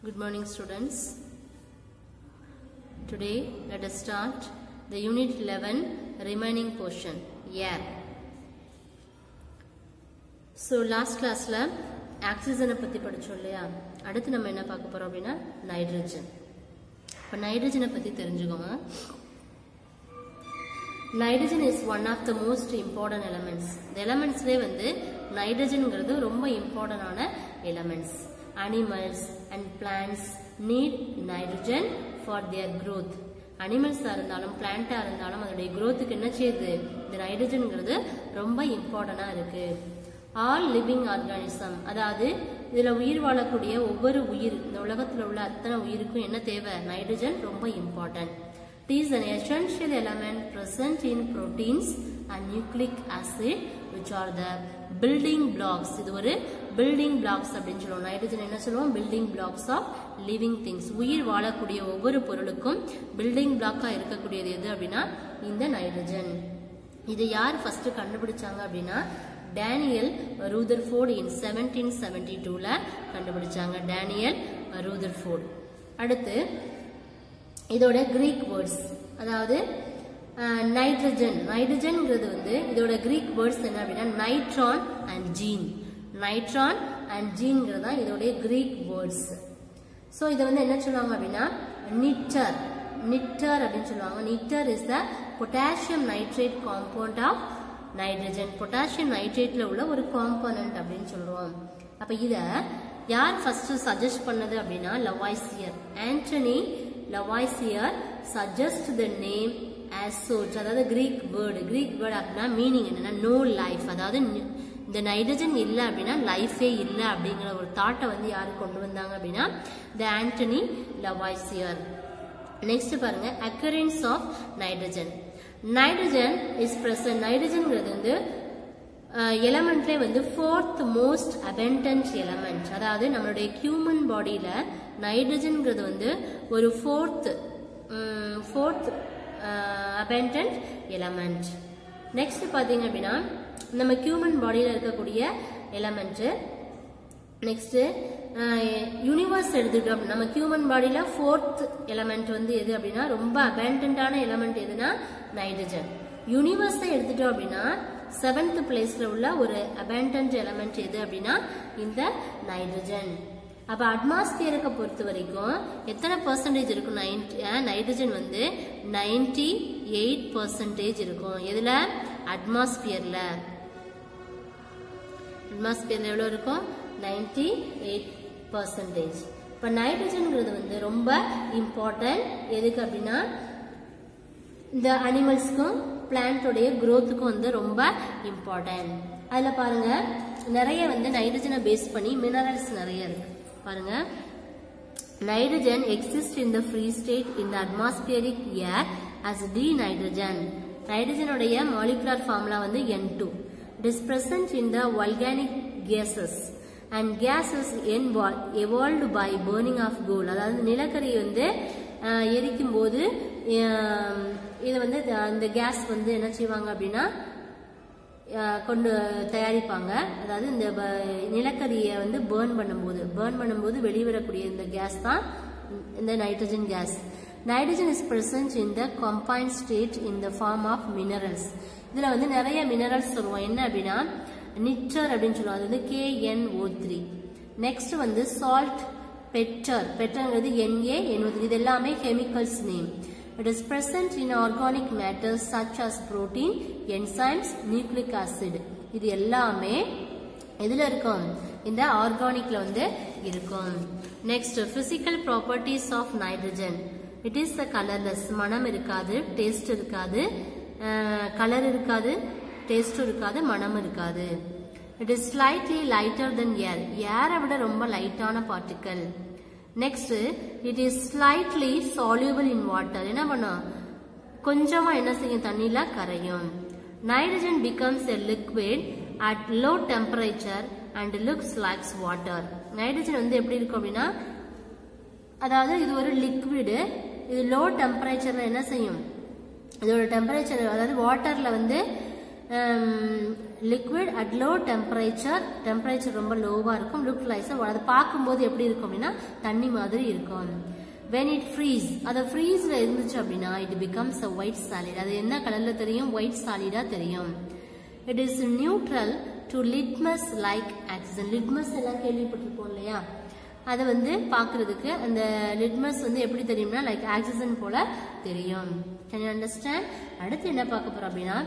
Good morning, students. Today let us start the unit 11 remaining portion, air. So last class la oxygen பத்தி படிச்சோம் இல்லையா? அடுத்து நம்ம என்ன பார்க்க போறோம் அப்படினா நைட்ரஜன். இப்ப நைட்ரஜனை பத்தி தெரிஞ்சுக்கோங்க. Nitrogen is one of the most important elements. The elements லே வந்து நைட்ரஜன்ங்கிறது ரொம்ப இம்பார்ட்டன்ட் ஆன elements. Animals and plants need nitrogen for their growth. Animals இருந்தாலும் plant இருந்தாலும் அதோட growthக்கு என்ன செய்யுது? இந்த நைட்ரஜன்ங்கிறது ரொம்ப இம்பார்ட்டன்ட்டா இருக்கு. All living organism, அதாவது இதுல உயிர் வாழக்கூடிய ஒவ்வொரு உயிர், இந்த உலகத்துல உள்ள அத்தனை உயிருக்கும் என்ன தேவை? நைட்ரஜன் ரொம்ப important. It is an essential element present in proteins and nucleic acid, which are the building blocks. இது ஒரு building blocks அப்படினு சொல்லுவோம். நைட்ரஜன் என்ன சொல்லுவோம்? building blocks of living things. உயிர் வாழக்கூடிய ஒவ்வொரு பொருளுக்கும் building block-ஆ இருக்கக்கூடியது எது அப்படினா இந்த நைட்ரஜன். இது யார் ஃபர்ஸ்ட் கண்டுபிடிச்சாங்க அப்படினா டேனியல் ரூதர்ஃபோர்ட் in 1772ல கண்டுபிடிச்சாங்க. Daniel Rutherford. அடுத்து இதோட கிரீக் வேர்ட்ஸ், அதாவது நைட்ரஜன், நைட்ரஜன்ங்கிறது வந்து இதோட கிரீக் வேர்ட்ஸ் என்ன அப்படின்னா nitron and gene. Nitron and ஜீன்ங்கிறது தான் இதோட கிரீக் வேர்ட்ஸ். ஸோ இதை வந்து என்ன சொல்லுவாங்க அப்படின்னா நிட்டர், நிட்டர் அப்படின்னு சொல்லுவாங்க. Nitre is the potassium nitrate compound of nitrogen. Potassium நைட்ரேட்ல உள்ள ஒரு காம்பனன்ட் அப்படின்னு சொல்லுவோம். அப்ப இத யார் ஃபர்ஸ்ட் சஜஸ்ட் பண்ணது அப்படின்னா Lavoisier. Antony Lavoisier suggest the name as such. அதாவது கிரீக் வேர்டு அப்படின்னா மீனிங் என்னன்னா நோ லைஃப், அதாவது இந்த நைட்ரஜன் இல்ல அப்படின்னா லைஃபே இல்ல அப்படிங்கிற ஒரு தாட்டை வந்து யாரு கொண்டு வந்தாங்க அப்படின்னா the ஆண்டனி லவாய்சியர். நெக்ஸ்ட் பாருங்க occurrence of nitrogen. Nitrogen is present. நைட்ரஜன்ங்கிறது வந்து எலமெண்ட்ல வந்து ஃபோர்த் மோஸ்ட் அபண்டன்ட் எலமெண்ட். அதாவது நம்மளுடைய ஹியூமன் பாடியில நைட்ரஜன்ங்கிறது வந்து ஒரு ஃபோர்த் அபண்டன்ட் எலமெண்ட். நெக்ஸ்ட் பாத்தீங்க அப்படின்னா நம்ம ஹியூமன் பாடியில இருக்கக்கூடிய எலமெண்ட். நெக்ஸ்ட் யூனிவர்ஸ் எடுத்துக்கிட்டோம். நம்ம ஹியூமன் பாடியில ஃபோர்த் எலமெண்ட் வந்து எது அப்படின்னா ரொம்ப அபண்டன்டான எலமெண்ட் எதுனா நைட்ரஜன். யூனிவர்ஸை எடுத்துட்டோம் அப்படின்னா 7th பிளேஸ்ல உள்ள ஒரு அபண்டன்ட் எலமெண்ட் எது அப்படின்னா இந்த நைட்ரஜன். அப்ப அட்மாஸ்பியருக்கு பொறுத்த வரைக்கும் எத்தனை பர்சன்டேஜ் இருக்கும்? நைட்ரஜன் வந்து 98% இருக்கும். எதுல? அட்மாஸ்பியர்ல. அட்மாஸ்பியர்ல எவ்வளவு இருக்கும்? 98%. இப்ப நைட்ரஜன்ங்கிறது வந்து ரொம்ப இம்பார்ட்டன்ட். எதுக்கு அப்படின்னா இந்த அனிமல்ஸ்க்கும் பிளான்டோடைய growthக்கும் வந்து ரொம்ப இம்பார்ட்டன்ட். அதுல பாருங்க நிறைய வந்து நைட்ரஜனை பேஸ் பண்ணி மினரல்ஸ் நிறைய இருக்கு. பாருங்க nitrogen exist in the free state in the atmospheric air as dinitrogen. நைட்ரஜனுடைய மாலிகுலர் ஃபார்முலா வந்து N2. It is present in the volcanic gases and gases evolved by burning of coal. அதாவது நிலக்கரி வந்து எரிக்கும் போது இது வந்து இந்த கேஸ் வந்து என்ன செய்வாங்க அப்படின்னா கொண்டு தயாரிப்பாங்க. அதாவது இந்த நிலக்கரியை வந்து பேர்ன் பண்ணும்போது வெளிவரக்கூடிய இந்த கேஸ் தான் இந்த nitrogen gas. Nitrogen is present in the combined state in the form of minerals. இதுல வந்து நிறைய மினரல்ஸ் சொல்லுவோம். என்ன அப்படின்னா நிட்டர் அப்படின்னு சொல்லுவோம். அது வந்து KNO3. நெக்ஸ்ட் வந்து சால்ட், பெட்டர்ங்கிறது NaNO3. இது எல்லாமே chemicals name. It is present in organic matters such as protein, enzymes, nucleic acid. இது எல்லாமே எதுல இருக்கும்? இந்த ஆர்கானிக்ல வந்து இருக்கும். Next physical properties of nitrogen. It is the colorless. மனம் இருக்காது, டேஸ்ட் இருக்காது, கலர் இருக்காது, டேஸ்ட் இருக்காது, மனம் இருக்காது. It is slightly lighter than air. ஏரை விட ரொம்ப லைட்டான particle. Next it is slightly soluble in water. என்ன பண்ணும்? கொஞ்சமா என்ன செய்யும்? தண்ணியில கரையும். Nitrogen becomes a liquid at low temperature and looks like water. Nitrogen வந்து எப்படி இருக்கும் அப்படின்னா அதாவது இது ஒரு லிக்விடு. இது லோ டெம்பரேச்சர்ல என்ன செய்யும்? இதோட டெம்பரேச்சர் அதாவது வாட்டர்ல வந்து liquid at low temperature ரொம்ப லோவா இருக்கும் look like அதை பார்க்கும்போது எப்படி இருக்கும் அப்படின்னா தண்ணி மாதிரி இருக்கும் when it freeze அது freezeல இருந்துச்சு அப்படின்னா it becomes a white solid அது என்ன கலர்ல தெரியும் white solid-ஆ தெரியும் it is neutral to litmus like oxygen litmus எல்லாம் கேள்விப்பட்டிருப்போம் இல்லையா அது வந்து பார்க்கிறதுக்கு அந்த litmus வந்து எப்படி தெரியும்னா like oxygen போல தெரியும் can you understand அடுத்து என்ன பார்க்க போறோம் அப்படின்னா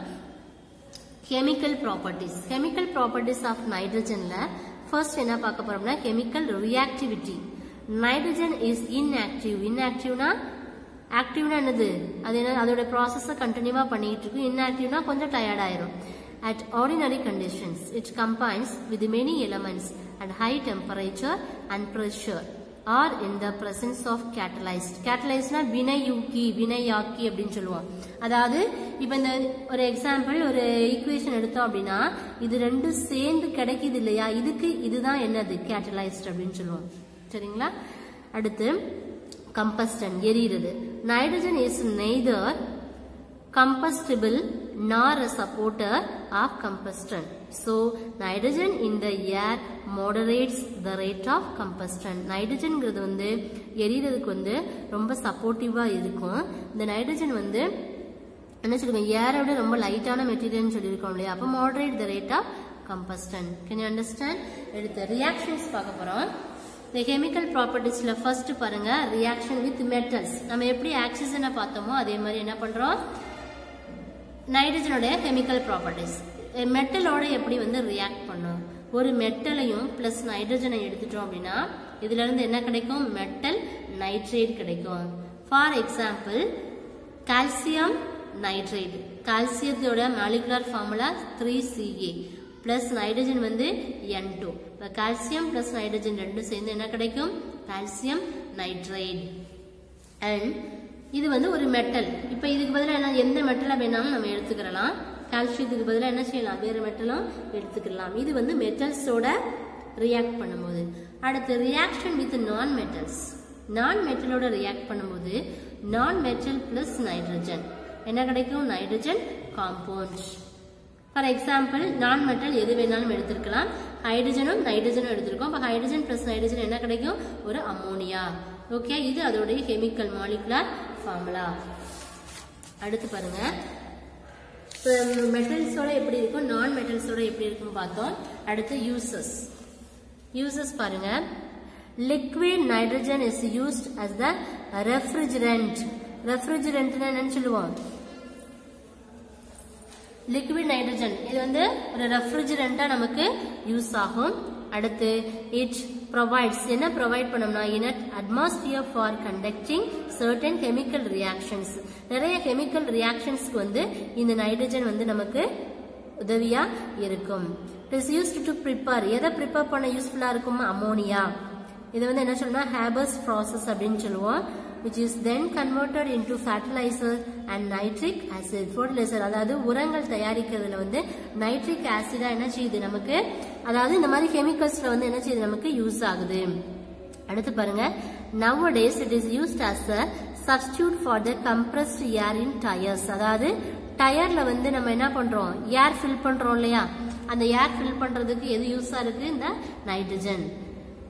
chemical properties of nitrogen la first என்ன பார்க்க போறோம்னா chemical reactivity nitrogen is inactive na active na என்னது அது அதோட process கண்டினியூவா பண்ணிட்டு இருக்கு inactive na கொஞ்சம் tired ஆயிரும் at ordinary conditions it combines with many elements at high temperature and pressure or in the presence of catalyzed na வினையாக்கி அப்படினு சொல்லுவோம் அதாவது இப்போ இந்த ஒரு எக்ஸாம்பிள் ஒரு ஈக்குவேஷன் எடுத்தோம் அப்படினா இது ரெண்டு சேர்ந்து கிடைக்குது இல்லையா இதுதான் என்னது catalyzed அப்படினு சொல்லுவோம் சரிங்களா அடுத்து combustion எரியுது nitrogen is neither combustible nor a supporter of combustion so nitrogen in the air moderates the rate of combustion nitrogenங்கிறது வந்து எரியிறதுக்கு வந்து ரொம்ப சப்போர்ட்டிவா இருக்கும் இந்த நைட்ரஜன் வந்து என்ன சொல்லுங்க ஏரை விட ரொம்ப லைட்டான மெட்டீரியல்னு சொல்லியிருக்கோம் இல்லையா அப்போ moderate the rate of combustion can you understand அடுத்து reactions பார்க்க போறோம் the chemical propertiesல first பாருங்க reaction with metals நம்ம எப்படி oxygen பார்த்தோமோ அதே மாதிரி என்ன பண்றோம் நைட்ரஜனோட chemical properties மெட்டலோட எப்படி வந்து ரியாக்ட் பண்ணும் ஒரு மெட்டலையும் பிளஸ் நைட்ரஜனை எடுத்துட்டோம் அப்படின்னா இதுல இருந்து என்ன கிடைக்கும் மெட்டல் நைட்ரேட் கிடைக்கும் ஃபார் எக்ஸாம்பிள் கால்சியம் நைட்ரேட் கால்சியத்தோட molecular formula 3Ca plus nitrogen வந்து N2 இப்போ கால்சியம் பிளஸ் நைட்ரஜன் ரெண்டும் சேர்ந்து என்ன கிடைக்கும் கால்சியம் நைட்ரேட் அண்ட் இது வந்து ஒரு மெட்டல் இப்போ இதுக்கு பதிலா எந்த மெட்டலை வேணாலும் நம்ம எடுத்துக்கலாம் கால்சியத்துக்கு பதிலா என்ன செய்யலாம் வேற மெட்டலும் எடுத்துக்கலாம் இது வந்து மெட்டல்ஸோட ரியாக்ட் பண்ணும்போது அடுத்து ரியாக்ஷன் வித் நான் மெட்டலோட ரியாக்ட் பண்ணும்போது நான் மெட்டல் பிளஸ் நைட்ரஜன் என்ன கிடைக்கும் நைட்ரஜன் காம்பவுண்ட் ஃபார் எக்ஸாம்பிள் நான் மெட்டல் எது வேணாலும் எடுத்துக்கலாம் ஹைட்ரஜனும் நைட்ரஜனும் எடுத்துருக்கோம் அப்போ ஹைட்ரஜன் பிளஸ் நைட்ரஜன் என்ன கிடைக்கும் ஒரு அமோனியா ஓகே இது அதோடைய கெமிக்கல் மாலிகுலர் ஃபார்முலா அடுத்து பாருங்க மெட்டல்ஸோட எப்படி இருக்கும் நான் மெட்டல்ஸோட எப்படி இருக்கும் பார்த்தோம் அடுத்து யூசஸ் பாருங்க liquid nitrogen is used as the refrigerant என்னன்னு சொல்லுவோம் liquid nitrogen இது வந்து ஒரு ரெஃப்ரிஜரண்டா நமக்கு யூஸ் ஆகும் அடுத்து it provides என்ன ப்ரொவைட் பண்ணோம்னா in an atmosphere for conducting certain chemical reactions நிறைய கெமிக்கல் ரியாக்ஷன்ஸ்க்கு வந்து இந்த நைட்ரஜன் வந்து நமக்கு உதவியா இருக்கும் it is used to prepare எதை ப்ரிப்பேர் பண்ண யூஸ்ஃபுல்லா இருக்கும் அமோனியா இது வந்து என்ன சொல்றோம்னா Haber's process அப்படினு சொல்லுவோம் which is then converted into fertilizer and nitric acid fertilizer அதாவது உரங்கள் தயாரிக்கிறதுல வந்து நைட்ரிக் ஆசிடா என்ன செய்யுது நமக்கு அதாவது இந்த மாதிரி கெமிக்கல்ஸ்ல வந்து என்ன செய்யுது நமக்கு யூஸ் ஆகுது அடுத்து பாருங்க nowadays it is used as a substitute for the compressed air in tires அதாவது டயர்ல வந்து நம்ம என்ன பண்றோம் ஏர் ஃபில் பண்றோம் இல்லையா அந்த ஏர் ஃபில் பண்றதுக்கு எது யூஸா இருக்கு இந்த nitrogen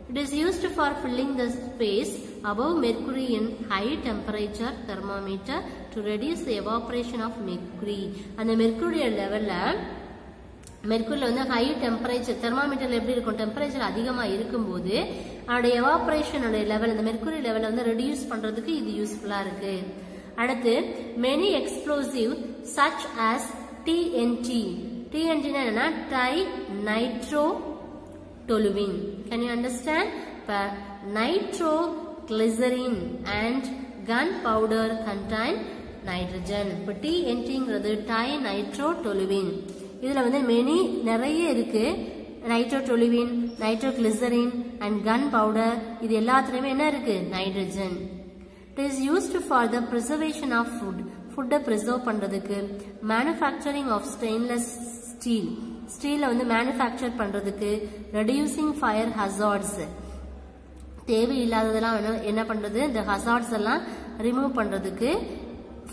it is used for filling the space above mercury in high temperature thermometer to reduce the evaporation of mercury அந்த mercury லெவல்ல மெர்க்குரியில வந்து ஹை டெம்பரேச்சர் தெர்மாமீட்டர்ல எப்படி இருக்கும் டெம்பரேச்சர் அதிகமா இருக்கும்போது அதோட எவாபரேஷனோட லெவல் அந்த மெர்க்குரி லெவலை வந்து ரெடியூஸ் பண்றதுக்கு இது யூஸ்ஃபுல்லா இருக்கு அடுத்து many explosive such as TNT என்னன்னா di nitro toluene can you understand nitroglycerin and gunpowder contain nitrogen இப்போ TNTங்கிறது டை நைட்ரோ toluene இதுல வந்து மெனி நிறைய இருக்கு நைட்ரோடொலுவின் நைட்ரோகிளிசரின் அண்ட் கன் பவுடர் இது எல்லாத்துலயுமே என்ன இருக்கு nitrogen it is used for the preservation of ஃபுட்டை ப்ரிசர்வ் பண்றதுக்கு manufacturing of stainless steel ஸ்டீலை வந்து மேனுஃபேக்சர் பண்றதுக்கு ரெடியூசிங் ஃபயர் ஹசார்ட்ஸ் தேவையில்லாததெல்லாம் என்ன பண்றது இந்த ஹசார்ட்ஸ் எல்லாம் ரிமூவ் பண்றதுக்கு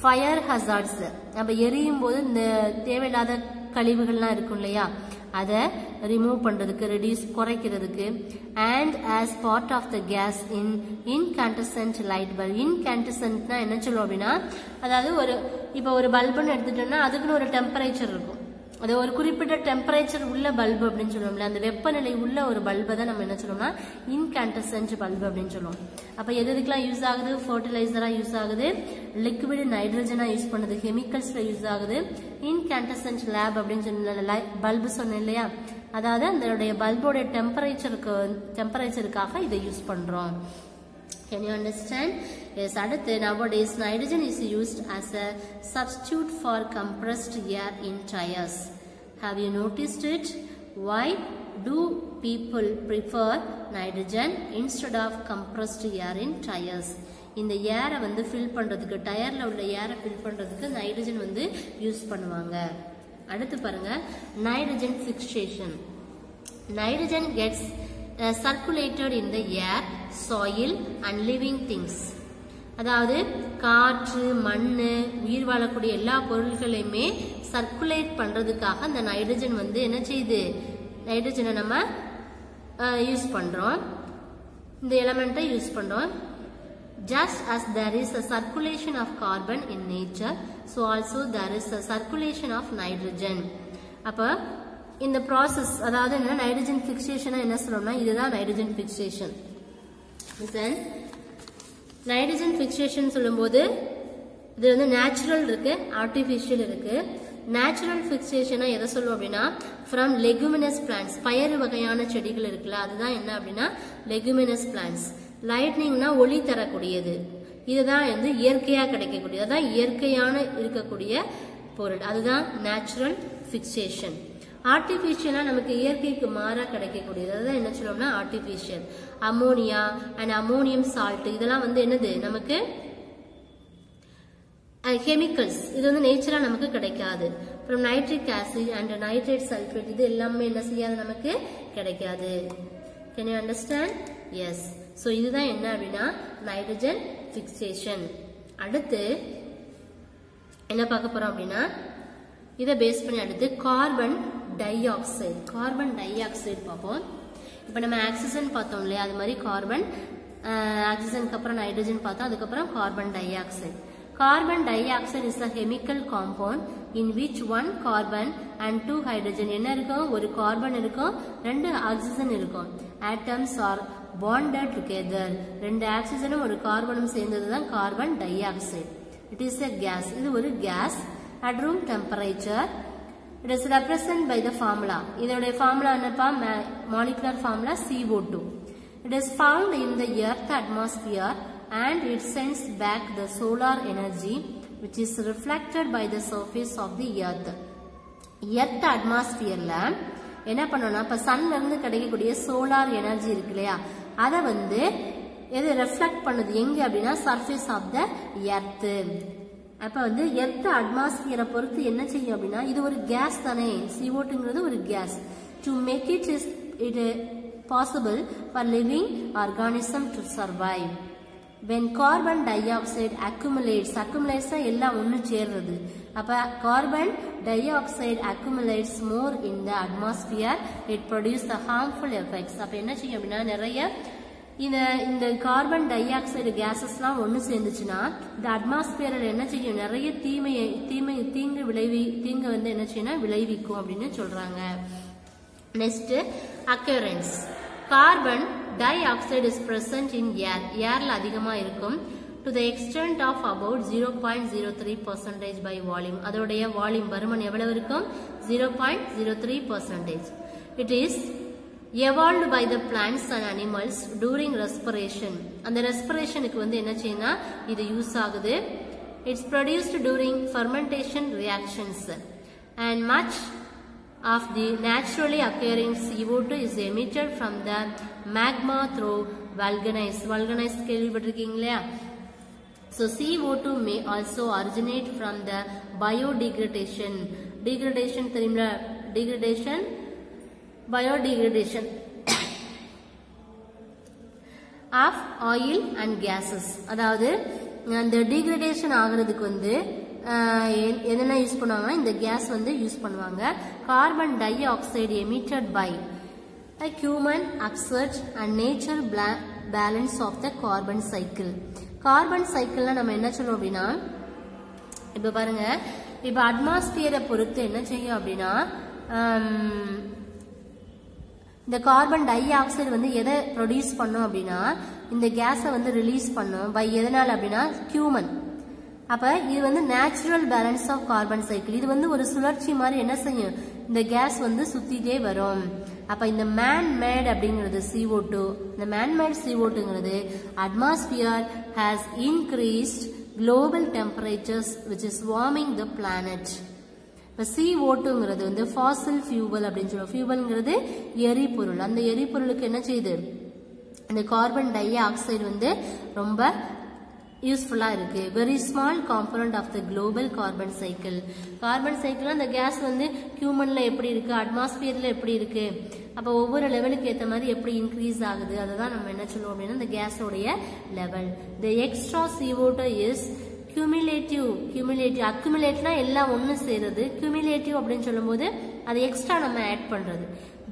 ஃபயர் ஹசார்ட்ஸ் நம்ம எரியும் போது இந்த தேவையில்லாத கழிவுகள்லாம் இருக்கும் இல்லையா, அதை ரிமூவ் பண்றதுக்கு, ரெடியூஸ் குறைக்கிறதுக்கு. And as part of the gas in incandescent light bulb. இன்கேண்டசன்ட்னா என்ன சொல்லுவோம் அப்படின்னா, அதாவது இப்போ ஒரு பல்புன்னு எடுத்துட்டோம்னா அதுக்குன்னு ஒரு டெம்பரேச்சர் இருக்கும். அது ஒரு குறிப்பிட்ட டெம்பரேச்சர் உள்ள பல்பு அப்படின்னு சொல்லுவோம்ல, அந்த வெப்பநிலை உள்ள ஒரு பல்பை தான் நம்ம என்ன சொல்லுவோம்னா இன்கேண்டசன்ட் பல்பு அப்படின்னு சொல்லுவோம். அப்ப எதுக்கெல்லாம் யூஸ் ஆகுது? ஃபர்டிலைசரா யூஸ் ஆகுது, லிக்விட் நைட்ரஜனா யூஸ் பண்ணுது, கெமிக்கல்ஸ்ல யூஸ் ஆகுது. இன்கேண்டசன்ட் லேப் அப்படின்னு சொன்ன பல்பு சொன்னேன் இல்லையா, அதாவது அதனுடைய பல்போட டெம்பரேச்சருக்காக இதை யூஸ் பண்றோம். Can you understand? Yes, அடுத்து nowadays nitrogen is used as a substitute for compressed air in tires. Have you noticed it? Why do people prefer nitrogen instead of compressed air in tires? இந்த ஏரை வந்து fill பண்றதுக்கு, டயர்ல உள்ள ஏரை fill பண்றதுக்கு nitrogen வந்து use பண்ணுவாங்க. அடுத்து பாருங்க, nitrogen fixation. Nitrogen gets circulated in the air, soil and living things. அதாவது காற்று, மண்ணு, உயிர் வாழக்கூடிய எல்லா பொருட்களையுமே சர்க்குலேட் பண்றதுக்காக அந்த நைட்ரஜன் வந்து என்ன செய்யுது, நைட்ரஜனை நம்ம யூஸ் பண்றோம், இந்த எலிமெண்ட்டை யூஸ் பண்றோம். Just as there is a circulation of carbon in nature, so also there is a circulation of nitrogen. அப்ப இந்த ப்ராசஸ், அதாவது என்ன, நைட்ரஜன் ஃபிக்சேஷனா என்ன சொல்றோம்னா இதுதான் நைட்ரஜன் ஃபிக்சேஷன். நைட்ரஜன் ஃபிக்சேஷன் சொல்லும்போது இது வந்து நேச்சுரல் இருக்கு, ஆர்டிஃபிஷியல் இருக்கு. நேச்சுரல் ஃபிக்சேஷனா எதை சொல்லுவோம் அப்படின்னா, ஃப்ரம் லெகுமினஸ் பிளான்ட்ஸ், பயறு வகையான செடிகள் இருக்குல்ல, அதுதான் என்ன அப்படின்னா லெகுமினஸ் பிளான்ட்ஸ். லைட்னிங்னா ஒளி தரக்கூடியது, இதுதான் வந்து இயற்கையா கிடைக்கக்கூடியது, அதான் இயற்கையான இருக்கக்கூடிய பொருள், அதுதான் நேச்சுரல் ஃபிக்சேஷன். ஆர்டிபிஷியலா நமக்கு இயற்கைக்கு மாறா கிடைக்கக்கூடியது, அதுதான் என்ன சொல்லுவோம்னா artificial. Ammonia and ammonium salt, இதெல்லாம் வந்து என்னது, நமக்கு கெமிக்கல்ஸ், இது வந்து நேச்சுரா நமக்கு கிடைக்காது. அப்புறம் nitric acid and nitrate sulphate, இது எல்லாமே என்ன செய்யாது, நமக்கு கிடைக்காது. Can you understand? Yes. So இதுதான் என்ன அப்படின்னா நைட்ரஜன் ஃபிக்சேஷன். அடுத்து என்ன பார்க்க போறோம் அப்படின்னா, இதை பேஸ் பண்ணி அடுத்து carbon di oxide. Carbon di oxide பார்ப்போம். இப்போ நம்ம ஆக்சிஜன் பார்த்தோம் இல்லையா, அது மாதிரி கார்பன், ஆக்சிஜனுக்கு அப்புறம் நைட்ரஜன் பார்த்தோம், அதுக்கப்புறம் carbon di oxide. Carbon di oxide is a chemical compound in which one carbon and two hydrogen, என்ன இருக்கும், ஒரு கார்பன் இருக்கும், ரெண்டு ஆக்சிஜன் இருக்கும். atoms are bonded together, ரெண்டு ஆக்சிஜனும் ஒரு கார்பனும் சேர்ந்ததுதான் carbon dioxide. It is a gas, இது ஒரு gas at room temperature. It is represented by the formula. இதோட formula என்னப்பா, molecular formula CO2. It is found in the earth atmosphere and it sends back the solar energy which is reflected by the surface of the earth. Earth atmosphereல என்ன பண்ணோம்னா, இப்ப சன்ல இருந்து கிடைக்கக்கூடிய solar energy இருக்கு இல்லையா, அதை வந்து எது ரெஃப்ளெக்ட் பண்ணுது எங்க அப்படின்னா சர்ஃபேஸ் ஆஃப் த எர்த். அப்ப வந்து எர்த் அட்மாஸ்பியரை பொறுத்து என்ன செய்யும் அப்படின்னா, இது ஒரு கேஸ் தானே, CO2ங்கிறது ஒரு gas. To make it is it possible for living organism to survive. when carbon dioxide accumulates எல்லாம் ஒன்று சேர்றது, அப்ப carbon dioxide accumulates more in the atmosphere, it produces the harmful effects. அப்ப என்ன செய்யும் அப்படின்னா, நிறைய இந்த கார்பன் டை ஆக்சைடு கேசஸ்லாம் ஒன்று சேர்ந்துச்சுன்னா இந்த அட்மாஸ்பியரில் என்ன செய்யும், நிறைய தீங்கு வந்து என்ன செய்யணும், விளைவிக்கும் அப்படின்னு சொல்றாங்க. Next occurrence. Carbon di oxide is present in air, ஏர்ல அதிகமா இருக்கும். to the extent of about 0.03% by volume, அதோடைய வால்யூம் பருமன் எவ்வளவு இருக்கும், 0.03%. it is evolved by the plants and animals during respiration. அந்த ரெஸ்பிரேஷனுக்கு வந்து என்ன செய்யணும், இது யூஸ் ஆகுது. it's produced during fermentation reactions and much of the naturally occurring CO2 is emitted from the magma through vulcanize கேள்விப்பட்டிருக்கீங்களா? So CO2 may also originate from the biodegradation தெரியுமா, biodegradation of oil and gases. அதாவது அந்த degradation ஆகிறதுக்கு வந்து என்னென்ன use பண்ணுவாங்கன்னா இந்த case வந்து யூஸ் பண்ணுவாங்க. Carbon dioxide emitted by human upsurge and nature balance of the carbon cycle. Carbon சைக்கிள்ல நம்ம என்ன சொல்றோம் அப்படின்னா, இப்ப பாருங்க, இப்ப அட்மாஸ்பியரை பொறுத்து என்ன செய்யும் அப்படின்னா, இந்த கார்பன் டை ஆக்சைடு வந்து எதை ப்ரொடியூஸ் பண்ணும் அப்படின்னா இந்த கேஸை வந்து ரிலீஸ் பண்ணும். பை எதனால அப்படின்னா ஹியூமன். அப்ப இது வந்து natural balance of carbon cycle. இது வந்து ஒரு சுழற்சி மாதிரி என்ன செய்யும், இந்த கேஸ் வந்து சுத்திட்டே வரும். அப்ப இந்த மேன் மேட் அப்படிங்கிறது CO2, இந்த மேன் மேட் CO2ங்கிறது atmosphere has increased global temperatures which is warming the planet. இப்ப CO2ங்கிறது வந்து fossil fuel அப்படின்னு சொல்லுவோம். ஃபியூவல்ங்கிறது எரிபொருள். அந்த எரிபொருளுக்கு என்ன செய்யுது, இந்த கார்பன் டை ஆக்சைடு வந்து ரொம்ப யூஸ்ஃபுல்லா இருக்கு. Very small component of the global carbon cycle. Carbon cycle அந்த கேஸ் வந்து ஹியூமன்ல எப்படி இருக்கு, அட்மாஸ்பியர்ல எப்படி இருக்கு, அப்ப ஒவ்வொரு லெவலுக்கு ஏற்ற மாதிரி எப்படி இன்க்ரீஸ் ஆகுது, அதுதான் நம்ம என்ன சொல்லுவோம் அப்படின்னா இந்த கேஸோடைய level. The extra CO2 is cumulative. அக்குமுலேட்னா எல்லாம் ஒன்னு சேருது. cumulative அப்படின்னு சொல்லும் போது அது எக்ஸ்ட்ரா நம்ம ஆட் பண்றது.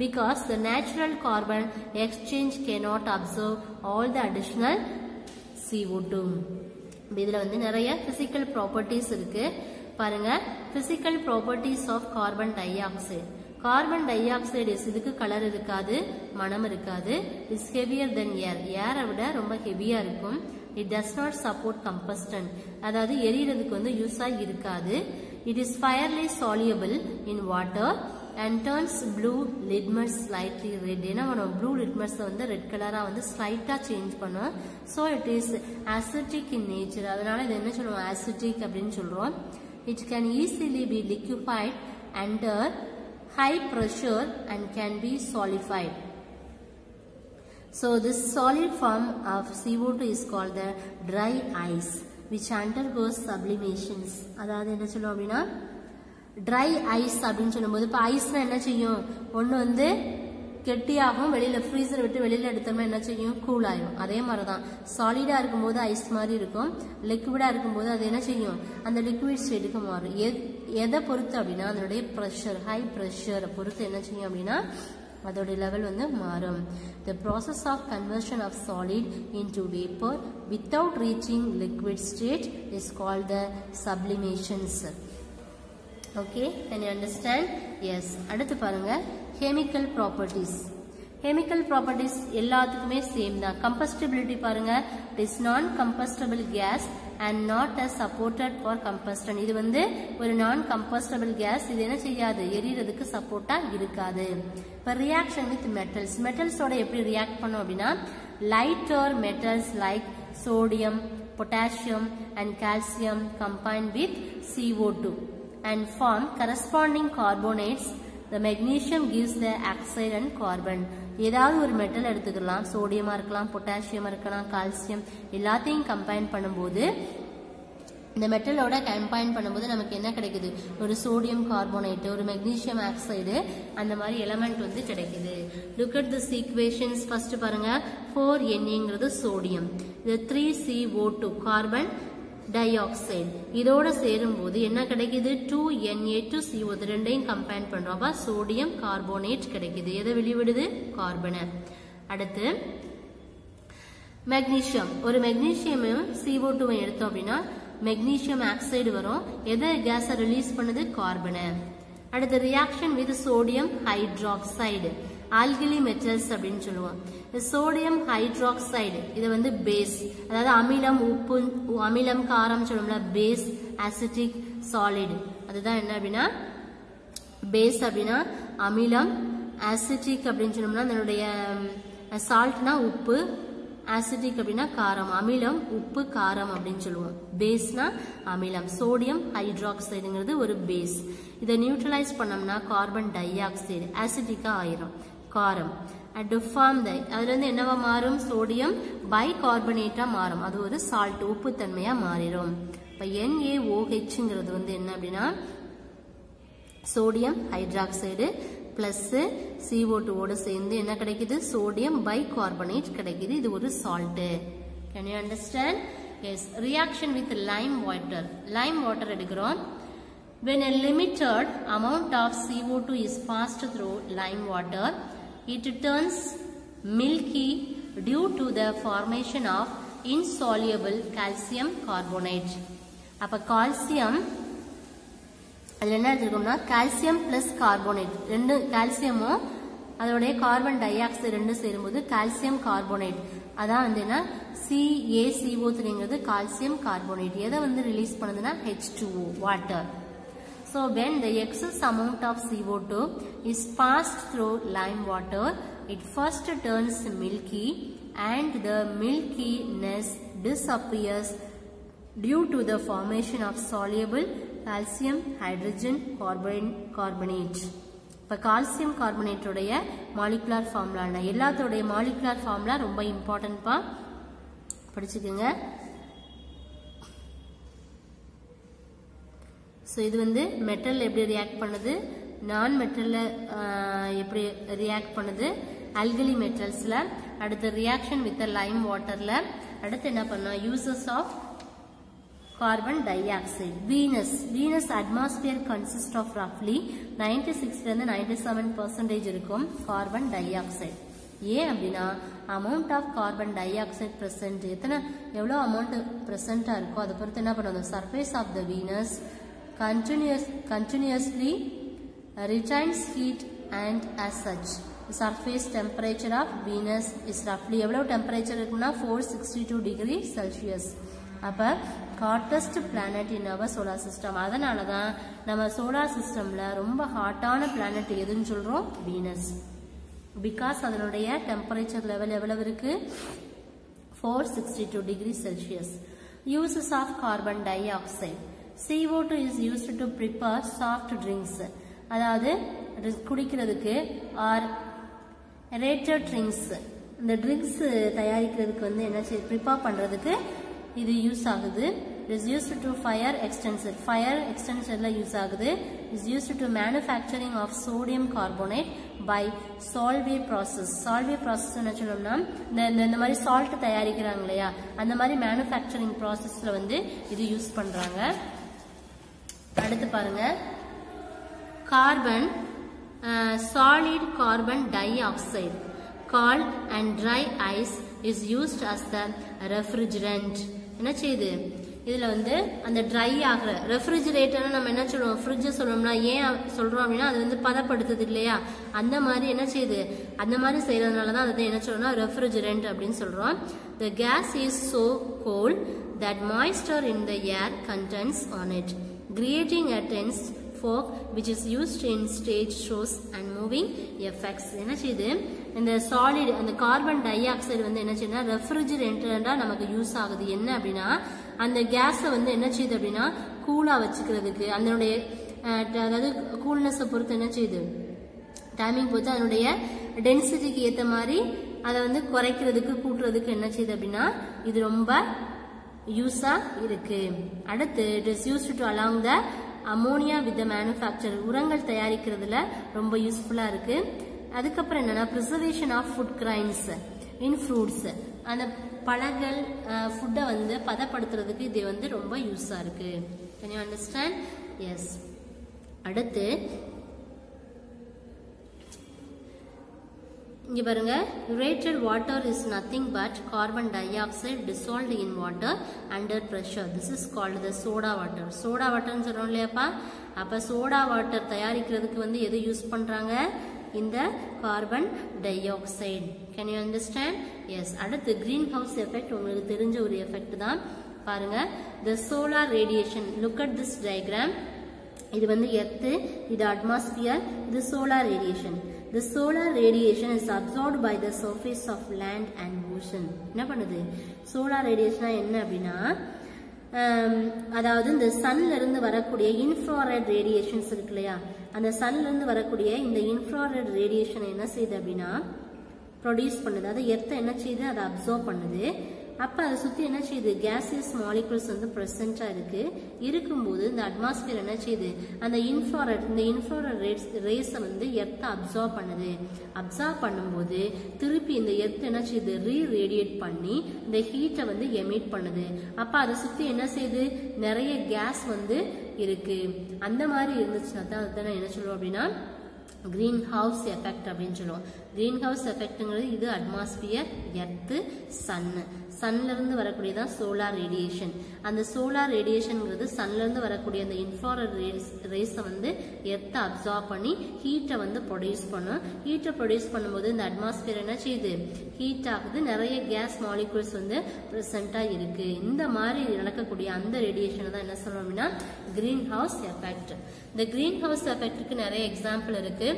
Because the natural carbon exchange cannot absorb all the additional CO2. இதுல வந்து நிறைய physical properties இருக்கு பாருங்க. physical properties of carbon dioxide. Carbon dioxide இதுக்கு கலர் இருக்காது, மனம் இருக்காது. Is heavier than air. ஏரை விட ரொம்ப ஹெவியா இருக்கும். It does not support combustion. அதாவது எரியறதுக்கு வந்து யூஸா இருக்காது. It is fairly soluble in water and turns blue litmus slightly red. ஏன்னா blue litmus வந்து ரெட் கலரா வந்து ஸ்லைட்டா சேஞ்ச் பண்ணும். so it is acidic in nature. அதனால இது என்ன சொல்லுவோம், acidic அப்படின்னு சொல்றோம். it can easily be liquefied under high pressure and can be solidified. So this solid form of CO2 is called the dry ice which undergoes sublimations. அதாவது என்ன சொல்லுவோம் அப்படின்னா ட்ரை ஐஸ் அப்படின்னு சொல்லும்போது, இப்போ ஐஸ்னா என்ன செய்யும், ஒன்று வந்து கெட்டியாகும், வெளியில ஃப்ரீசர் விட்டு வெளியில எடுத்தோம்னா என்ன செய்யும், கூல் ஆகும். அதே மாதிரிதான் சாலிடா இருக்கும்போது ஐஸ் மாதிரி இருக்கும், லிக்விடா இருக்கும்போது அது என்ன செய்யும், அந்த லிக்விட் ஸ்டேட்டுக்கு மாறும். எதை பொறுத்து அப்படின்னா அதனுடைய ப்ரெஷர், ஹை ப்ரெஷர் பொறுத்து என்ன செய்யும் அப்படின்னா அதோட லெவல் வந்து மாறும். The process of conversion of solid into vapor without reaching liquid state is called the sublimations. Okay, can you understand? Yes. அடுத்து பாருங்க chemical properties. chemical properties எல்லாத்துக்குமே சேம் தான். combustibility பாருங்க, it is non combustible gas and not as supported for combustion. இது வந்து ஒரு non combustible gas, இது என்ன செய்யாது, எரியறதுக்கு சப்போர்ட்டா இருக்காது. இப்ப reaction with metals. metals ஓட எப்படி ரியாக்ட் பண்ணும் அப்படின்னா lighter metals like sodium, potassium and calcium combine with CO2 and form corresponding carbonates. The magnesium gives the oxide and carbon. ஏதாவது ஒரு மெட்டல் எடுத்துக்கலாம், சோடியமா இருக்கலாம், பொட்டாசியமா இருக்கலாம், கால்சியம், எல்லாத்தையும் கம்பைன் பண்ணும்போது இந்த மெட்டலோட கம்பைன் பண்ணும்போது நமக்கு என்ன கிடைக்குது, ஒரு சோடியம் கார்போனேட், ஒரு மெக்னீசியம் ஆக்சைடு, அந்த மாதிரி எலமெண்ட் வந்து கிடைக்குது. Look at this equations. First பாருங்க 4Na சோடியம், இது 3CO2 கார்பன் டை ஆக்சைடு, இதோட சேரும் போது என்ன கிடைக்குது, 2Na2CO. ரெண்டையும் கம்பைன் பண்றோம், அப்ப சோடியம் கார்போனேட் கிடைக்குது. எதை வெளிவிடுது, கார்பனை. அடுத்து மெக்னீசியம், ஒரு மெக்னீசியமும் CO2 எடுத்தோம் அப்படின்னா மெக்னீசியம் ஆக்சைடு வரும். எதை கேஸை ரிலீஸ் பண்ணுது, கார்பனை. அடுத்து reaction with sodium hydroxide, alkali metals அப்படின்னு சொல்லுவோம். சோடியம் ஹைட்ராக்சைடு இது வந்து பேஸ், அதாவது அமிலம், உப்பு, அமிலம், காரம் சொல்லுவோம்ல, பேஸ், அசிட்டிக், சாலிட், அதுதான் என்ன அப்படின்னா பேஸ் அப்படின்னா அமிலம், அசிட்டிக் அப்படின்னு சொன்னோம்னா அதனுடைய சால்ட்னா உப்பு, அசிட்டிக் அப்படின்னா காரம், அமிலம், உப்பு, காரம் அப்படின்னு சொல்லுவோம். பேஸ்னா அமிலம். சோடியம் ஹைட்ராக்சைடுங்கிறது ஒரு பேஸ். இதை நியூட்ரலைஸ் பண்ணோம்னா கார்பன் டை ஆக்சைடு அசிட்டிக்கா ஆயிரும், காரம். அட் ஃபார்ம் தை, அதுல இருந்து என்னவா மாறும், சோடியம் பை கார்பனேட்டா மாறும், அது ஒரு சால்ட், உப்பு தன்மையா மாறிடும். இப்ப NaOHங்கிறது வந்து என்ன அப்படின்னா சோடியம் ஹைட்ராக்சைடு பிளஸ் CO2 ஓட சேர்ந்து என்ன கிடைக்குது, சோடியம் பை கார்பனேட் கிடைக்குது. இது ஒரு salt. Can you understand? Yes, reaction with lime water. Lime water எடுக்கிறோம். When a limited amount of CO2 is passed through lime water, it turns milky due to the formation of insoluble calcium carbonate. அப்ப calcium அதுல என்ன எடுத்துக்கோம்னா calcium plus carbonate ரெண்டு கால்சியமும் அதோடைய carbon di oxide ரெண்டு சேரும்போது calcium carbonate அதான் வந்து என்ன CaCO3ங்கிறது calcium carbonate எதை வந்து ரிலீஸ் பண்ணுதுன்னா H2O water. So when the excess amount of CO2 is passed through lime water, it first turns milky and the milkiness disappears due to the formation of soluble calcium hydrogen carbonate. இப்போ calcium carbonate உடைய molecular formula எல்லாத்தோடைய molecular formula ரொம்ப important பா படிச்சுக்கோங்க. So இது வந்து metal எப்படி react பண்ணுது, நான் மெட்டலில் எப்படி ரியாக்ட் பண்ணுது, அல்கலி மெட்டல்ஸில், அடுத்து ரியாக்ஷன் வித் லைம் வாட்டரில், அடுத்து என்ன பண்ணோம் uses of carbon dioxide. Venus atmosphere consist of ரஃப்லி 96லேருந்து 97% இருக்கும் கார்பன் டை ஆக்சைடு. ஏன் அப்படின்னா amount of carbon dioxide present எவ்வளோ அமௌண்ட் பிரசன்டா இருக்கோ அதை பொறுத்து என்ன பண்ணுவோம், surface of the Venus continuously retains heat and as such the surface temperature of Venus is roughly எவ்வளவு temperature இருக்குன்னா 462 degrees Celsius. அப்ப hottest planet in our solar system. அதனால தான் நம்ம சோலார் சிஸ்டம்ல ரொம்ப ஹாட்டான பிளானட் எதுன்னு சொல்றோம், வீனஸ். பிகாஸ் அதனுடைய டெம்பரேச்சர் லெவல் எவ்வளவு இருக்கு, 462 degrees Celsius. Uses of carbon dioxide. CO2 is used to prepare soft drinks. அதாவது குடிக்கிறதுக்கு ஆர் aerated drinks. இந்த ட்ரிங்க்ஸ் தயாரிக்கிறதுக்கு வந்து என்ன ப்ரிப்பேர் பண்றதுக்கு இது யூஸ் ஆகுது. is used to fire extensor use ஆகுது. is used to manufacturing of sodium carbonate by Solvay process. Solvay process என்ன சொல்லணும்னா இந்த மாதிரி சால்ட் தயாரிக்கிறாங்க இல்லையா, அந்த மாதிரி மேனுஃபேக்சரிங் ப்ராசஸ்ல வந்து இது யூஸ் பண்றாங்க. அடுத்து பாருங்க, carbon solid carbon dioxide cold and dry ice is used as the refrigerant. என்ன செய்யுது இதுல வந்து அந்த ட்ரை ஆகிற ரெஃப்ரிஜரேட்டர் நம்ம என்ன சொல்லுவோம், ஃப்ரிட்ஜ் சொல்லணும்னா ஏன் சொல்றோம் அப்படின்னா அது வந்து பதப்படுத்துது இல்லையா, அந்த மாதிரி என்ன செய்யுது, அந்த மாதிரி செய்யறதுனால தான் அது என்ன சொல்றோம்னா ரெஃப்ரிஜரண்ட் அப்படின்னு சொல்றோம். The gas is so cold that moisture in the air contents on it, creating a dense fog which is used in stage shows and moving effects. என்ன செய்யுது, இந்த சாலிட் அந்த கார்பன் டை ஆக்சைடு வந்து என்ன செய்யுதுன்னா ரெஃப்ரிஜரேட்டரா நமக்கு யூஸ் ஆகுது. என்ன அப்படின்னா அந்த கேஸை வந்து என்ன செய்யுது அப்படின்னா கூலா வச்சுக்கிறதுக்கு, அதனுடைய அதாவது கூல்னஸை பொறுத்து என்ன செய்யுது, டைமிங் பொறுத்து அதனுடைய டென்சிட்டிக்கு ஏற்ற மாதிரி அதை வந்து குறைக்கிறதுக்கு கூட்டுறதுக்கு என்ன செய்யுது அப்படின்னா இது ரொம்ப யூஸா இருக்கு. அடுத்து it is used to along the ammonia with the manufacture, உரங்கள் தயாரிக்கிறதுல ரொம்ப யூஸ்ஃபுல்லா இருக்கு. அதுக்கப்புறம் என்னன்னா preservation of food grains in fruits, அந்த பழங்கள் ஃபுட்டை வந்து பதப்படுத்துறதுக்கு இது வந்து ரொம்ப யூஸா இருக்கு. Can you understand? எஸ். அடுத்து இங்க பாருங்க, aerated water is nothing but carbon dioxide dissolved in water under pressure. This is called the soda water. Soda வாட்டர்னு சொல்றோம் இல்லையாப்பா, அப்ப சோடா வாட்டர் தயாரிக்கிறதுக்கு வந்து எது யூஸ் பண்றாங்க, இந்த carbon dioxide. Can you understand? Yes. அடுத்து கிரீன் ஹவுஸ் எஃபெக்ட் உங்களுக்கு தெரிஞ்ச ஒரு எஃபெக்ட் தான். பாருங்க, the solar radiation. Look at this diagram. இது வந்து எர்த், இது அட்மாஸ்பியர், இது solar radiation. The solar radiation is absorbed by the surface of land and ocean. என்ன பண்ணுது, சோலார் ரேடியேஷனா என்ன அப்படின்னா அதாவது இந்த சன்ல இருந்து வரக்கூடிய இன்ஃப்ராரெட் ரேடியேஷன்ஸ் இருக்கு இல்லையா, அந்த சன்ல இருந்து வரக்கூடிய இந்த இன்ஃப்ராரெட் ரேடியேஷன் என்ன செய்யுது அப்படின்னா ப்ரொடியூஸ் பண்ணுது. அது எர்த் என்ன செய்யுது, அதை அப்சர்வ் பண்ணுது. அப்ப அதை சுத்தி என்ன செய்யுது, கேசியஸ் மாலிகுல்ஸ் வந்து பிரசன்டா இருக்கும்போது இந்த அட்மாஸ்பியர் என்ன செய்யுது, அந்த இன்ஃப்ராரெட் ரேஸை வந்து எர்த் அப்சார்ப் பண்ணுது. அப்சார்ப் பண்ணும்போது திருப்பி இந்த எர்த் என்ன செய்யுது, ரேடியேட் பண்ணி இந்த ஹீட்டை வந்து எமிட் பண்ணுது. அப்ப அதை சுத்தி என்ன செய்யுது, நிறைய கேஸ் வந்து இருக்கு. அந்த மாதிரி இருந்துச்சுன்னா தான் என்ன சொல்லுவோம் அப்படின்னா கிரீன் ஹவுஸ் எஃபெக்ட் அப்படின்னு சொல்லுவோம். கிரீன் ஹவுஸ் எஃபெக்ட்ங்கிறது இது அட்மாஸ்பியர், எர்த்து, சன்ல இருந்து வரக்கூடியதான் சோலார் ரேடியேஷன். அந்த சோலார் ரேடியேஷன்ங்கிறது சன்ல இருந்து வரக்கூடிய அந்த இன்ஃப்ராரெட் ரேஸை வந்து எர்த்தை அப்சார்ப் பண்ணி ஹீட்டை வந்து ப்ரொடியூஸ் பண்ணும். ஹீட்டை ப்ரொடியூஸ் பண்ணும்போது இந்த அட்மாஸ்பியர் என்ன செய்யுது, ஹீட் ஆகுது. நிறைய கேஸ் மாலிகுல்ஸ் வந்து பிரசன்டா இருக்கு. இந்த மாதிரி நடக்கக்கூடிய அந்த ரேடியேஷனை தான் என்ன சொல்றோம் அப்படின்னா கிரீன் ஹவுஸ் எஃபெக்ட். இந்த கிரீன் ஹவுஸ் எஃபெக்ட்டுக்கு நிறைய எக்ஸாம்பிள் இருக்கு.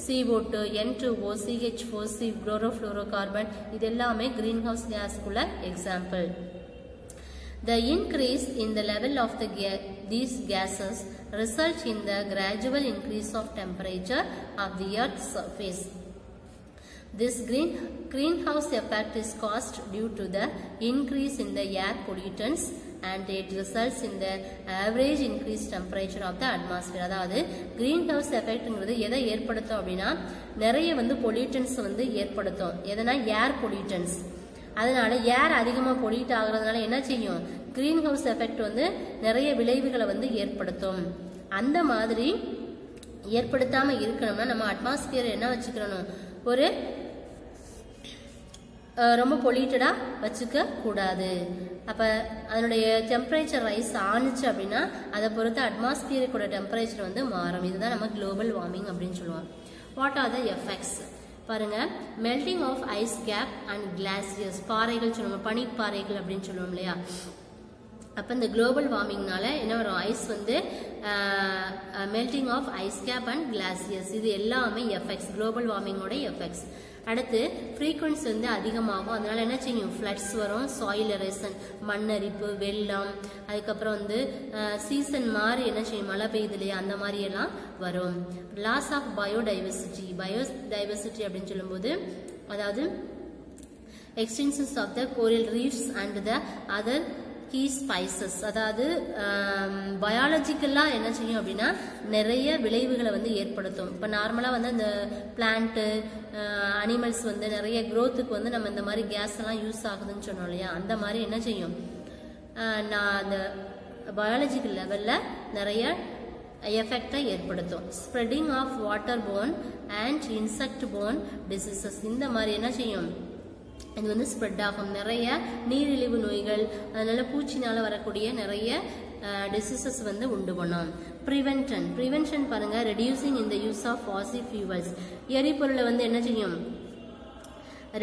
CO2, N2O, CH4, குளோரோஃப்ளோரோகார்பன், இது எல்லாமே கிரீன் ஹவுஸ் கேஸ்க்குள்ள example. The increase in the level of these gases result in the gradual increase of temperature of the Earth's surface. This greenhouse effect is caused due to the increase in the air pollutants and it results in the average increased temperature of the atmosphere. அதாவது greenhouse effectங்கிறது எதை ஏற்படுத்தும் அப்படின்னா நிறைய வந்து pollutants வந்து ஏற்படுத்தும். எதனா air pollutants. அதனால ஏர் அதிகமாக பொல்யூட் ஆகுறதுனால என்ன செய்யும், கிரீன் ஹவுஸ் எஃபெக்ட் வந்து நிறைய விளைவுகளை வந்து ஏற்படுத்தும். அந்த மாதிரி ஏற்படுத்தாம இருக்கணும்னா நம்ம அட்மாஸ்பியர் என்ன வச்சுக்கணும், ஒரு ரொம்ப பொல்யூட்டடா வச்சுக்க கூடாது. அப்ப அதனுடைய டெம்பரேச்சர் ரைஸ் ஆனிச்சு அப்படின்னா அதை பொறுத்து அட்மாஸ்பியருக்கோட டெம்பரேச்சர் வந்து மாறும். இதுதான் நம்ம குளோபல் வார்மிங் அப்படின்னு சொல்லுவோம். வாட் ஆர் த எஃபெக்ட்ஸ் பாருங்க, melting of ice cap and glaciers, பாறைகள் சொல்லுவோம், பனிப்பாறைகள் அப்படின்னு சொல்லுவோம் இல்லையா. அப்ப இந்த குளோபல் வார்மிங்னால என்ன வரும், ஐஸ் வந்து melting of ice cap and glaciers, இது எல்லாமே எஃபெக்ட்ஸ், குளோபல் வார்மிங்கோட எஃபெக்ட்ஸ். அடுத்து ஃப்ரீக்வன்சி வந்து அதிகமாகும். அதனால என்ன செய்யும், ஃப்ளட்ஸ் வரும், சாயில் எரோஷன், மண்ணரிப்பு, வெள்ளம், அதுக்கப்புறம் வந்து சீசன் மாதிரி என்ன செய்யும், மழை பெய்யுது இல்லையா, அந்த மாதிரி எல்லாம் வரும். லாஸ் ஆஃப் பயோடைவர்சிட்டி, பயோடைவர்சிட்டி அப்படின்னு சொல்லும்போது அதாவது extensions of the coral reefs and the other key species, அதாவது பயாலஜிக்கலா என்ன செய்யும் அப்படின்னா நிறைய விளைவுகளை வந்து ஏற்படுத்தும். இப்போ நார்மலா வந்து அந்த பிளான்ட்டு அனிமல்ஸ் வந்து நிறைய growthக்கு வந்து நம்ம இந்த மாதிரி கேஸ் எல்லாம் யூஸ் ஆகுதுன்னு சொன்னோம் இல்லையா, அந்த மாதிரி என்ன செய்யும், அந்த பயாலஜிக்கல் லெவல்ல நிறைய எஃபெக்டை ஏற்படுத்தும். Spreading of water borne and insect borne diseases, இந்த மாதிரி என்ன செய்யும், இது வந்து ஸ்ப்ரெட் ஆகும். நிறைய நீரிழிவு நோய்கள், அதனால பூச்சினால வரக்கூடிய நிறைய டிசீசஸ் வந்து உண்டு பண்ணும். ப்ரிவென்ஷன் பாருங்க, reducing in the use of fossil fuels, எரிபொருளை வந்து என்ன செய்யும்,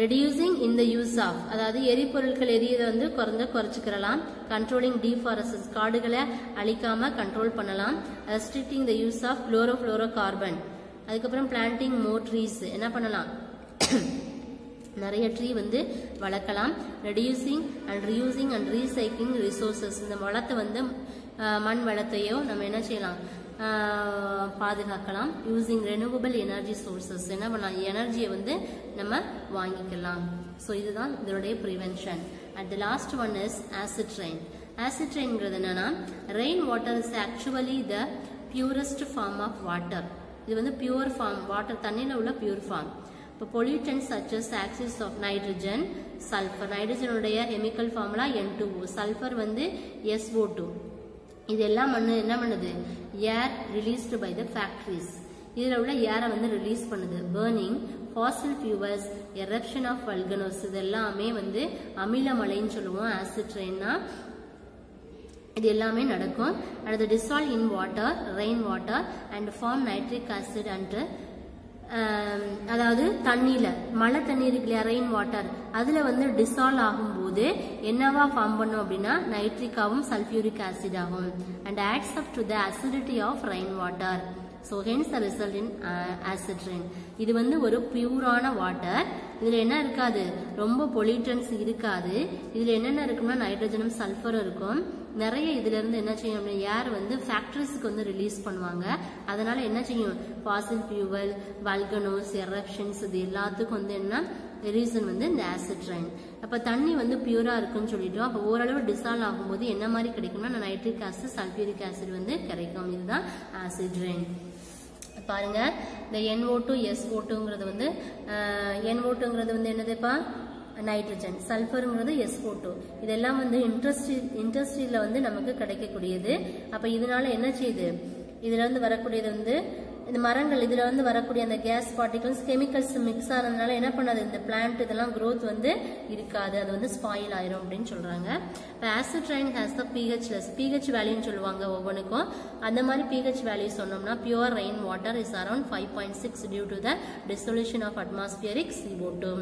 reducing in the use of, அதாவது எரிபொருட்கள் எரியதை வந்து குறைச்சிக்கிறலாம். கண்ட்ரோலிங் டீஃபாரஸ்ட், காடுகளை அழிக்காம கண்ட்ரோல் பண்ணலாம். Restricting the use of chlorofluorocarbon, அதுக்கப்புறம் பிளான்டிங் மோர் ட்ரீஸ், என்ன பண்ணலாம், நிறைய ட்ரீ வந்து வளர்க்கலாம். Reducing and reusing and recycling resources, இந்த வளத்தை வந்து மண் வளத்தையோ நம்ம என்ன செய்யலாம், பாதுகாக்கலாம். யூசிங் ரெனியூவபிள் எனர்ஜி சோர்சஸ், என்ன பண்ணலாம், எனர்ஜியை வந்து நம்ம வாங்கிக்கலாம். ஸோ இதுதான் இதனுடைய prevention. At the last one is acid rain. Acid ரெயின்ங்கிறது என்னன்னா, rain water is actually the purest form of water. இது வந்து பியூர் ஃபார்ம், வாட்டர் தண்ணியில் உள்ள பியூர் ஃபார்ம். இப்போ pollutants such as axis of nitrogen, sulfur, நைட்ரஜனுடைய கெமிக்கல் ஃபார்முலா N2O, சல்ஃபர் வந்து SO2, இதெல்லாம் என்ன பண்ணுது, air released by the factories, இதில் உள்ள ஏரை வந்து ரிலீஸ் பண்ணுது. Burning, fossil fuels, eruption of volcanoes, இது எல்லாமே வந்து அமிலமலைன்னு சொல்லுவோம். ஆசிட் ரெயின்னா இது எல்லாமே நடக்கும். அடுத்து dissolve in water, rain water and form nitric acid and, அதாவது தண்ணியில மழை தண்ணீர் இருக்கு இல்லையா, ரெயின் வாட்டர், அதுல வந்து டிசால்வ் ஆகும்போது என்னவா ஃபார்ம் பண்ணும் அப்படின்னா நைட்ரிக்காவும் சல்ஃபியூரிக் ஆசிட் ஆகும். And adds up to the acidity of rain water. So hence the result in acid rain. இது வந்து ஒரு பியூரான வாட்டர். இதுல என்ன இருக்காது, ரொம்ப பொல்யூட்டன்ஸ் இருக்காது. இதுல என்னென்ன இருக்குன்னா நைட்ரஜனும் சல்ஃபரும் இருக்கும். நிறைய இதுல இருந்து என்ன செய்யும், ஏர் வந்து ஃபேக்டரிஸ்க்கு வந்து ரிலீஸ் பண்ணுவாங்க. அதனால என்ன செய்யும், ஃபாசில் ஃபியூவல், வல்கனோஸ், எரப்ஷன்ஸ், இது எல்லாத்துக்கும் வந்து என்ன ரீசன் வந்து இந்த ஆசிட் ரெயின். அப்ப தண்ணி வந்து பியூரா இருக்குன்னு சொல்லிட்டோம். அப்ப ஓரளவு டிசால்வ் ஆகும்போது என்ன மாதிரி கிடைக்கும்னா நைட்ரிக் ஆசிட், சல்பியூரிக் ஆசிட் வந்து கிடைக்கும். இதுதான் ஆசிட் ரெயின். பாருங்க, இந்த NO2 SO2ங்கிறது வந்து NO2ங்கிறது வந்து என்னதுப்பா, நைட்ரஜன், சல்பருங்கிறது SO2. இதெல்லாம் வந்து இண்டஸ்ட்ரியில வந்து நமக்கு கிடைக்கக்கூடியது. அப்ப இதனால என்ன செய்யுது, இதுல இருந்து வரக்கூடியது வந்து இந்த மரங்கள், இதுல வந்து வரக்கூடிய அந்த கேஸ் பார்ட்டிகல்ஸ் கெமிக்கல்ஸ் மிக்ஸ் ஆனதுனால என்ன பண்ணாது, இந்த பிளான்ட் இதெல்லாம் growth வந்து இருக்காது, அது வந்து ஸ்பாயில் ஆயிரும் அப்படின்னு சொல்றாங்க. இப்போ acid rain has the pH வேல்யூன்னு சொல்லுவாங்க ஒவ்வொன்றுக்கும். அந்த மாதிரி pH வேல்யூ சொன்னோம்னா pure rain water is around 5.6 due to the dissolution of atmospheric CO2.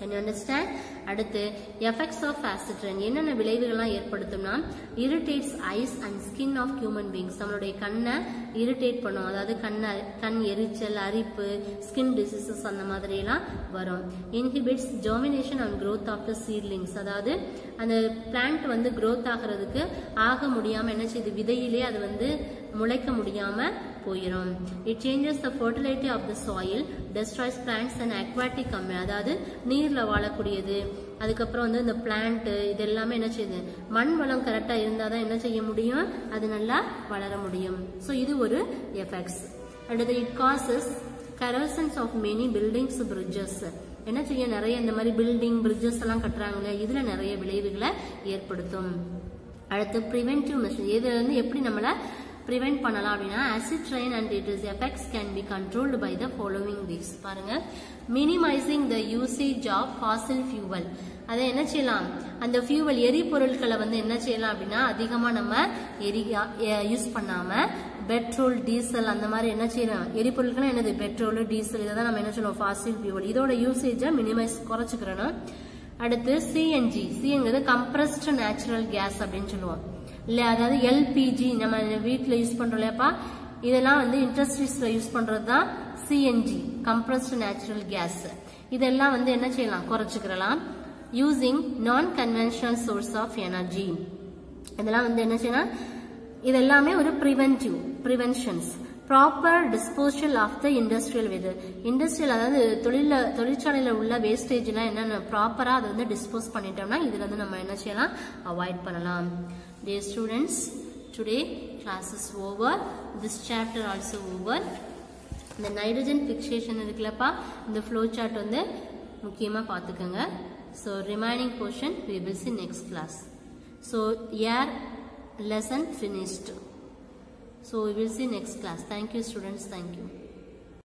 Can you understand? அடுத்து எஃபெக்ட்ஸ் ஆஃப் ஆசிட் ரெயின் என்னென்ன விளைவுகள்லாம் ஏற்படுத்தும்னா, irritates eyes and skin of human beings. நம்மளுடைய கண்ணை இரிட்டேட் பண்ணும், அதாவது கண் எரிச்சல், அரிப்பு, ஸ்கின் டிசீசஸ் அந்த மாதிரி எல்லாம் வரும். Inhibits germination and growth of the seedlings, அதாவது அந்த பிளான்ட் வந்து growth ஆகிறதுக்கு ஆக முடியாம என்ன செய்யுது, விதையிலே அது வந்து முளைக்க முடியாம போயிடும். It changes the fertility of the soil, destroys plants and aquatic அதாவது நீர்ல வாழக்கூடியது. அதுக்கப்புறம் வந்து இந்த பிளான்ட் இது எல்லாமே என்ன செய்யுது, மண் வளம் கரெக்டா இருந்தாதான் என்ன செய்ய முடியும், அது நல்லா வளர முடியும். ஸோ இது ஒரு எஃபெக்ட்ஸ். அடுத்து it causes corrosions of many buildings, bridges. என்ன செய்ய, நிறைய இந்த மாதிரி பில்டிங் பிரிட்ஜஸ் எல்லாம் கட்டுறாங்களே, இதுல நிறைய விளைவுகளை ஏற்படுத்தும். அடுத்து ப்ரிவென்டிவ் மெஷர், இதுல இருந்து எப்படி நம்மள prevent பண்ணலாம் அப்படின்னா, acid rain and its effects can be controlled by the following ways. பாருங்க, minimizing the usage of fossil fuel. அதை என்ன செய்யலாம், அந்த ஃபியூவல் எரிபொருட்களை வந்து என்ன செய்யலாம் அப்படின்னா அதிகமா நம்ம யூஸ் பண்ணாம பெட்ரோல், டீசல் அந்த மாதிரி என்ன செய்யலாம், எரிபொருட்கள் என்னது, பெட்ரோல், டீசல், இதை தான் நம்ம என்ன சொல்லுவோம் ஃபாசில் ஃபியூவல். இதோட யூசேஜை மினிமைஸ் குறைச்சிக்கிறணும். அடுத்து சிஎன்ஜிங்கிறது கம்ப்ரஸ்ட் நேச்சுரல் கேஸ் அப்படின்னு சொல்லுவோம் இல்ல, அதாவது எல்பிஜி நம்ம வீட்டில் யூஸ் பண்றோம் இல்லையாப்பா, இதெல்லாம் வந்து இண்டஸ்ட்ரீஸ்ல யூஸ் பண்றது தான் சிஎன்ஜி, கம்ப்ரஸ்ட் நேச்சுரல் கேஸ். இதெல்லாம் வந்து என்ன செய்யலாம், குறைச்சிக்கலாம். யூசிங் நான் கன்வென்ஷனல் சோர்ஸ் ஆஃப் எனர்ஜி, இதெல்லாம் வந்து என்ன செய்யலாம், இதெல்லாமே ஒரு preventions. Proper disposal of the industrial industrial, அதாவது தொழிற்சாலையில் உள்ள வேஸ்டேஜ் எல்லாம் என்னென்ன ப்ராப்பரா அதை வந்து டிஸ்போஸ் பண்ணிட்டோம்னா இதுல இருந்து நம்ம என்ன செய்யலாம், அவாய்ட் பண்ணலாம். Dear students, today class is over. This chapter also over. இந்த nitrogen fixation இருக்குல்லப்பா, இந்த flow chart வந்து முக்கியமா பார்த்துக்கங்க. So remaining portion we will see next class. So air lesson finished. So we will see next class. Thank you students. Thank you.